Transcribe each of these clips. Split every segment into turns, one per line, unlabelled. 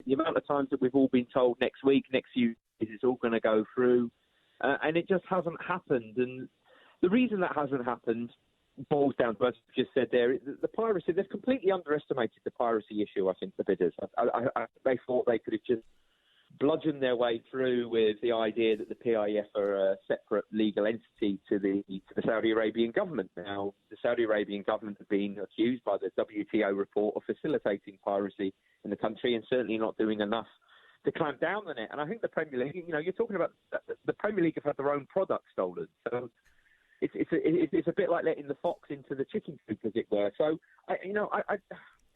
The amount of times that we've all been told next week, next few days, it's all going to go through, and it just hasn't happened. And the reason that hasn't happened boils down to what you just said there. The piracy, they've completely underestimated the piracy issue, I think, the bidders. They thought they could have just bludgeoned their way through with the idea that the PIF are a separate legal entity to the Saudi Arabian government. Now, the Saudi Arabian government have been accused by the WTO report of facilitating piracy in the country and certainly not doing enough to clamp down on it. And I think the Premier League, you're talking about the Premier League have had their own product stolen. So it's a bit like letting the fox into the chicken coop, as it were. So,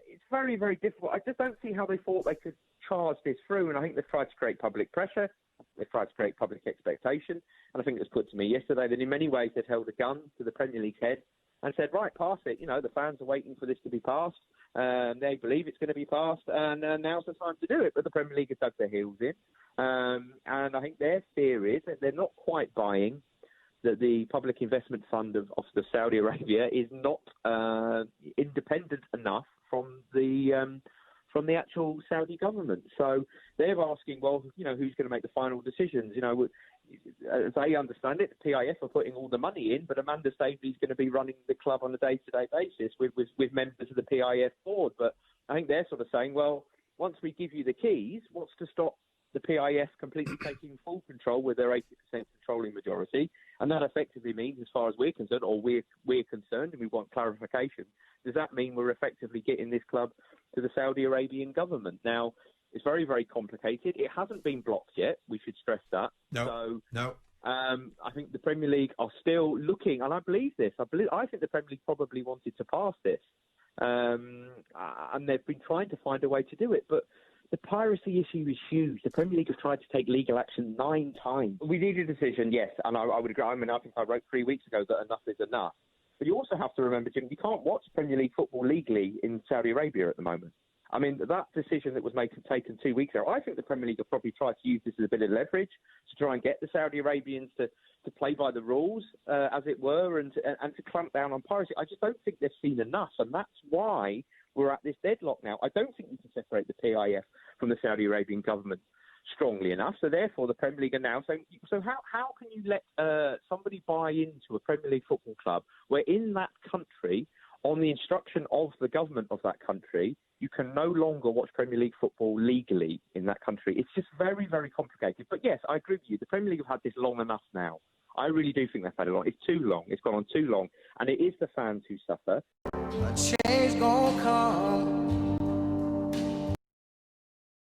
it's very, very difficult. I just don't see how they thought they could charge this through, and I think they've tried to create public pressure. They've tried to create public expectation, and I think it was put to me yesterday that in many ways they've held a gun to the Premier League's head and said, right, pass it. The fans are waiting for this to be passed. They believe it's going to be passed, and now's the time to do it. But the Premier League have dug their heels in, and I think their fear is that they're not quite buying that the Public Investment Fund of Saudi Arabia is not independent enough from the actual Saudi government. So they're asking, well, who's going to make the final decisions? As I understand it, the PIF are putting all the money in, but Amanda Staveley's going to be running the club on a day-to-day basis with members of the PIF board. But I think they're sort of saying, well, once we give you the keys, what's to stop the PIF completely taking full control with their 80% controlling majority? And that effectively means, as far as we're concerned, or we're concerned, and we want clarification, does that mean we're effectively getting this club to the Saudi Arabian government? Now, it's very, very complicated. It hasn't been blocked yet. We should stress that.
No.
I think the Premier League are still looking, and I believe this. I think the Premier League probably wanted to pass this, and they've been trying to find a way to do it. But the piracy issue is huge. The Premier League have tried to take legal action 9 times. We need a decision, yes, and I would agree. I think I wrote 3 weeks ago that enough is enough. But you also have to remember, Jim, you can't watch Premier League football legally in Saudi Arabia at the moment. I mean, that decision that was taken 2 weeks ago, I think the Premier League will probably try to use this as a bit of leverage to try and get the Saudi Arabians to play by the rules, as it were, and to clamp down on piracy. I just don't think they've seen enough, and that's why we're at this deadlock now. I don't think we can separate the PIF from the Saudi Arabian government strongly enough. So therefore, the Premier League are now saying, so how can you let somebody buy into a Premier League football club where in that country, on the instruction of the government of that country, you can no longer watch Premier League football legally in that country? It's just very, very complicated. But yes, I agree with you. The Premier League have had this long enough now. I really do think they've had it long. It's too long. It's gone on too long. And it is the fans who suffer.
A change gonna come.